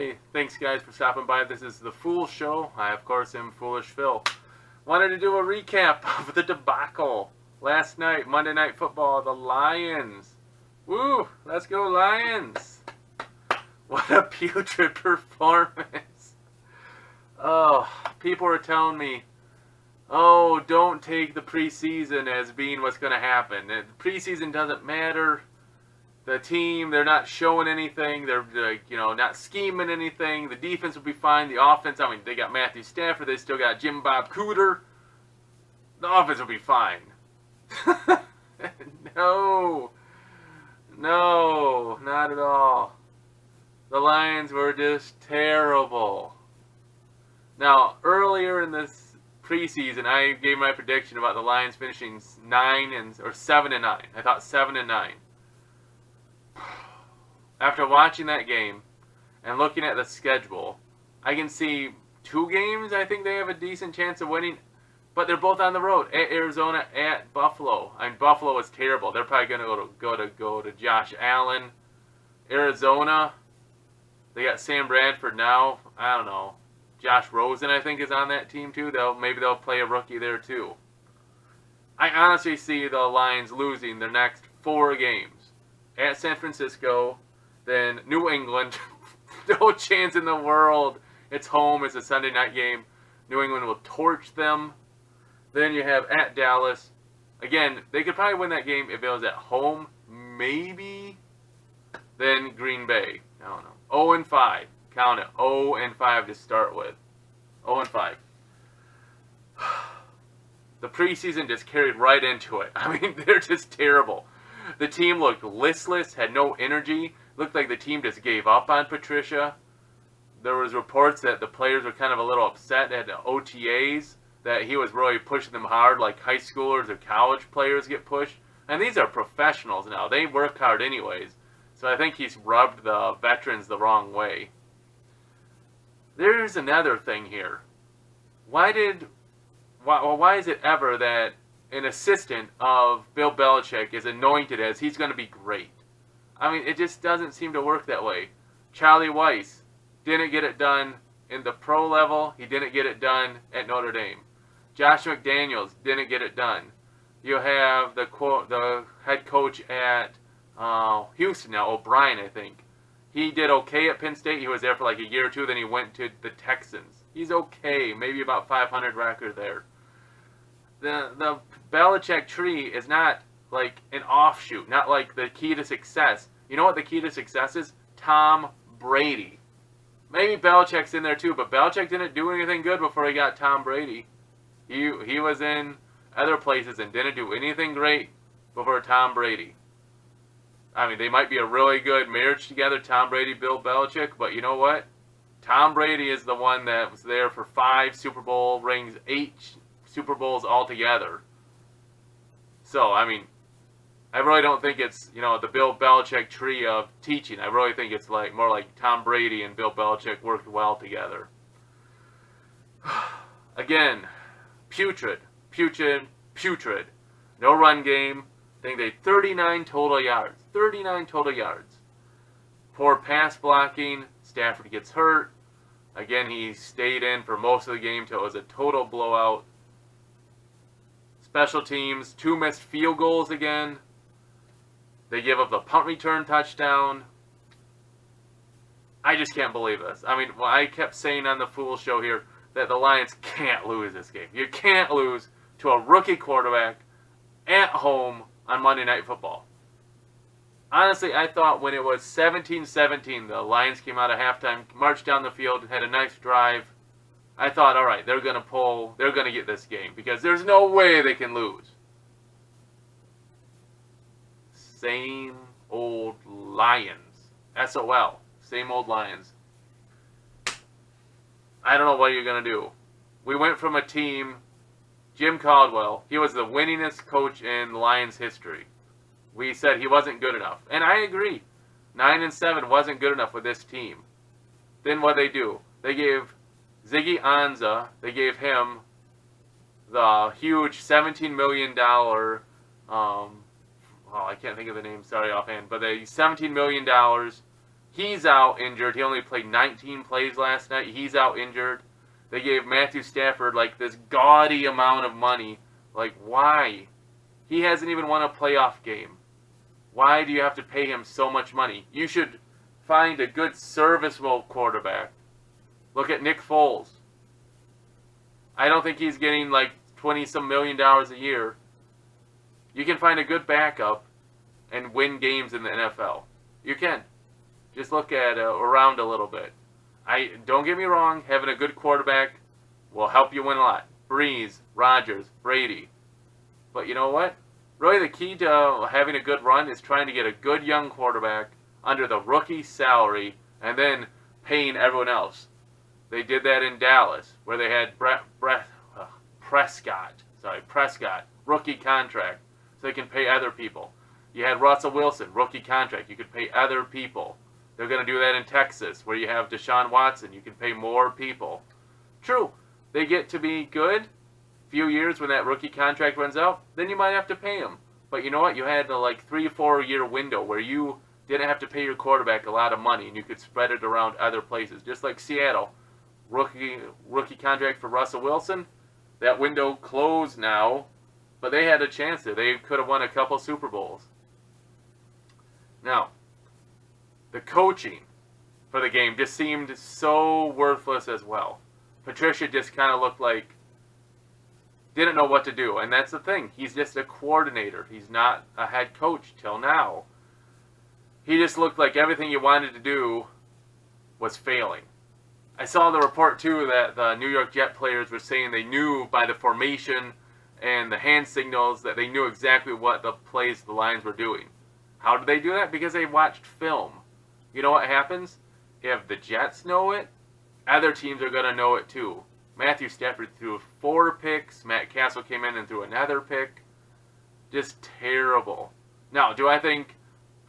Hey, thanks guys for stopping by. This is the Fool Show. I, of course, am Foolish Phil. Wanted to do a recap of the debacle last night, Monday Night Football, the Lions. Woo! Let's go Lions! What a putrid performance. Oh, people were telling me, oh, don't take the preseason as being what's going to happen. The preseason doesn't matter. The team, they're not showing anything. They're not scheming anything. The defense will be fine. The offense, I mean, they got Matthew Stafford. They still got Jim Bob Cooter. The offense will be fine. No, not at all. The Lions were just terrible. Now, earlier in this preseason, I gave my prediction about the Lions finishing 7-9. I thought 7-9. After watching that game and looking at the schedule, I can see 2 games I think they have a decent chance of winning, but they're both on the road, at Arizona, at Buffalo. I mean, Buffalo is terrible. They're probably going to go to Josh Allen. Arizona, they got Sam Bradford now. I don't know. Josh Rosen, I think, is on that team too. Maybe they'll play a rookie there too. I honestly see the Lions losing their next 4 games. At San Francisco, then New England. No chance in the world. It's home. It's a Sunday night game. New England will torch them. Then you have at Dallas. Again, they could probably win that game if it was at home. Maybe. Then Green Bay. I don't know. 0-5. Count it. 0-5 to start with. 0-5. The preseason just carried right into it. I mean, they're just terrible. The team looked listless, had no energy. Looked like the team just gave up on Patricia. There was reports that the players were kind of a little upset at the OTAs, that he was really pushing them hard like high schoolers or college players get pushed. And these are professionals now. They work hard anyways. So I think he's rubbed the veterans the wrong way. There's another thing here. Why is it ever that an assistant of Bill Belichick is anointed as he's going to be great? I mean, it just doesn't seem to work that way. Charlie Weiss didn't get it done in the pro level. He didn't get it done at Notre Dame. Josh McDaniels didn't get it done. You have the head coach at Houston now, O'Brien, I think. He did okay at Penn State. He was there for like a year or 2. Then he went to the Texans. He's okay. Maybe about 500 record there. The Belichick tree is not like an offshoot, not like the key to success. You know what the key to success is? Tom Brady. Maybe Belichick's in there too, but Belichick didn't do anything good before he got Tom Brady. He was in other places and didn't do anything great before Tom Brady. I mean, they might be a really good marriage together, Tom Brady, Bill Belichick, but you know what? Tom Brady is the one that was there for 5 Super Bowl rings, 8 Super Bowls altogether. So, I mean, I really don't think it's, the Bill Belichick tree of teaching. I really think it's more like Tom Brady and Bill Belichick worked well together. Again, putrid. No run game. I think they 39 total yards. 39 total yards. Poor pass blocking. Stafford gets hurt. Again, he stayed in for most of the game till it was a total blowout. Special teams, 2 missed field goals again. They give up the punt return touchdown. I just can't believe this. I mean, I kept saying on the Fool Show here that the Lions can't lose this game. You can't lose to a rookie quarterback at home on Monday Night Football. Honestly, I thought when it was 17-17, the Lions came out of halftime, marched down the field, had a nice drive. I thought, all right, they're going to get this game because there's no way they can lose. Same old Lions. SOL. Same old Lions. I don't know what you're going to do. We went from a team, Jim Caldwell, he was the winningest coach in Lions history. We said he wasn't good enough. And I agree. 9-7 wasn't good enough with this team. Then what they do? They gave Ziggy Ansah, they gave him the huge $17 million, I can't think of the name, sorry offhand, but they $17 million He's out injured. He only played 19 plays last night. He's out injured. They gave Matthew Stafford like this gaudy amount of money. Like, why? He hasn't even won a playoff game. Why do you have to pay him so much money? You should find a good serviceable quarterback. Look at Nick Foles. I don't think he's getting like 20-some million dollars a year. You can find a good backup and win games in the NFL. You can. Just look at around a little bit. Don't get me wrong, having a good quarterback will help you win a lot. Breeze, Rodgers, Brady. But you know what? Really the key to having a good run is trying to get a good young quarterback under the rookie salary and then paying everyone else. They did that in Dallas, where they had Prescott, rookie contract, so they can pay other people. You had Russell Wilson, rookie contract, you could pay other people. They're going to do that in Texas, where you have Deshaun Watson, you can pay more people. True, they get to be good, few years when that rookie contract runs out, then you might have to pay him. But you know what? You had a like 3-4 year window where you didn't have to pay your quarterback a lot of money, and you could spread it around other places, just like Seattle. Rookie contract for Russell Wilson. That window closed now, but they had a chance there. They could have won a couple Super Bowls. Now, the coaching for the game just seemed so worthless as well. Patricia just kind of looked like didn't know what to do, and that's the thing. He's just a coordinator. He's not a head coach till now. He just looked like everything he wanted to do was failing. I saw the report, too, that the New York Jet players were saying they knew by the formation and the hand signals that they knew exactly what the plays the Lions were doing. How did they do that? Because they watched film. You know what happens? If the Jets know it, other teams are going to know it, too. Matthew Stafford threw 4 picks. Matt Castle came in and threw another pick. Just terrible. Now, do I think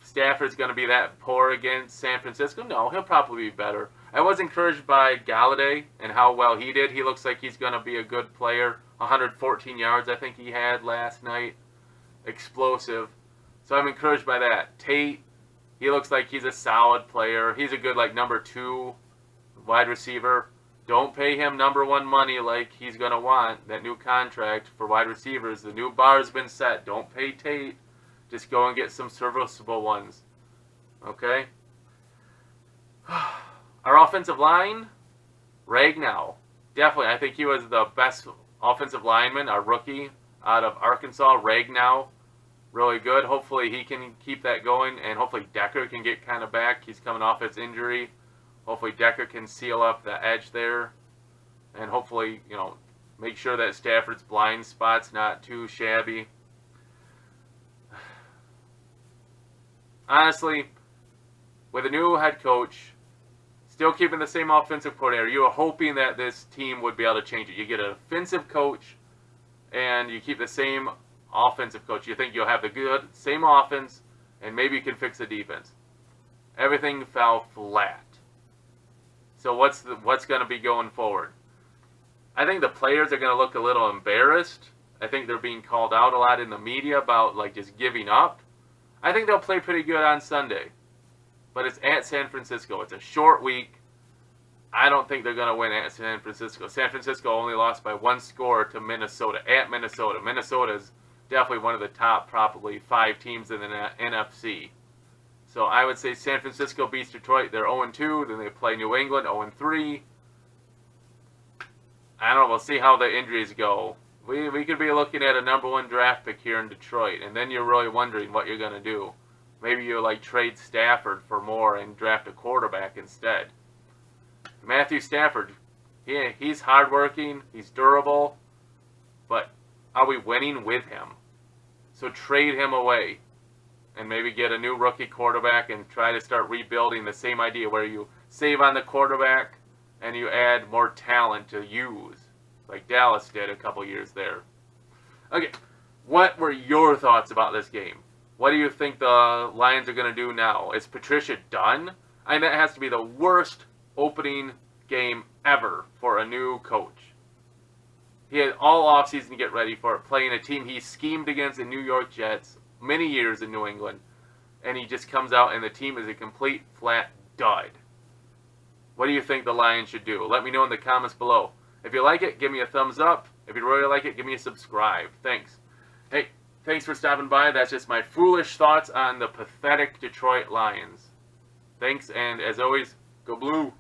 Stafford's going to be that poor against San Francisco? No, he'll probably be better. I was encouraged by Galladay and how well he did. He looks like he's going to be a good player. 114 yards I think he had last night. Explosive. So I'm encouraged by that. Tate, he looks like he's a solid player. He's a good like number 2 wide receiver. Don't pay him number 1 money like he's going to want. That new contract for wide receivers. The new bar's been set. Don't pay Tate. Just go and get some serviceable ones. Okay? Our offensive line, Ragnow. Definitely, I think he was the best offensive lineman, our rookie out of Arkansas, Ragnow. Really good. Hopefully he can keep that going, and hopefully Decker can get kind of back. He's coming off his injury. Hopefully Decker can seal up the edge there, and hopefully, you know, make sure that Stafford's blind spot's not too shabby. Honestly, with a new head coach, still keeping the same offensive coordinator, you were hoping that this team would be able to change it. You get an offensive coach, and you keep the same offensive coach. You think you'll have the good, same offense, and maybe you can fix the defense. Everything fell flat. So what's going to be going forward? I think the players are going to look a little embarrassed. I think they're being called out a lot in the media about like just giving up. I think they'll play pretty good on Sunday. But it's at San Francisco. It's a short week. I don't think they're going to win at San Francisco. San Francisco only lost by 1 score to Minnesota, at Minnesota. Minnesota is definitely one of the top probably 5 teams in the NFC. So I would say San Francisco beats Detroit. They're 0-2. Then they play New England 0-3. I don't know. We'll see how the injuries go. We could be looking at a number 1 draft pick here in Detroit. And then you're really wondering what you're going to do. Maybe you like trade Stafford for more and draft a quarterback instead. Matthew Stafford, he's hardworking, he's durable, but are we winning with him? So trade him away and maybe get a new rookie quarterback and try to start rebuilding the same idea where you save on the quarterback and you add more talent to use, like Dallas did a couple years there. Okay, what were your thoughts about this game? What do you think the Lions are going to do now? Is Patricia done? I mean, that has to be the worst opening game ever for a new coach. He had all offseason to get ready for it, playing a team he schemed against the New York Jets, many years in New England, and he just comes out and the team is a complete flat dud. What do you think the Lions should do? Let me know in the comments below. If you like it, give me a thumbs up. If you really like it, give me a subscribe. Thanks. Hey, thanks for stopping by. That's just my foolish thoughts on the pathetic Detroit Lions. Thanks, and as always, go blue.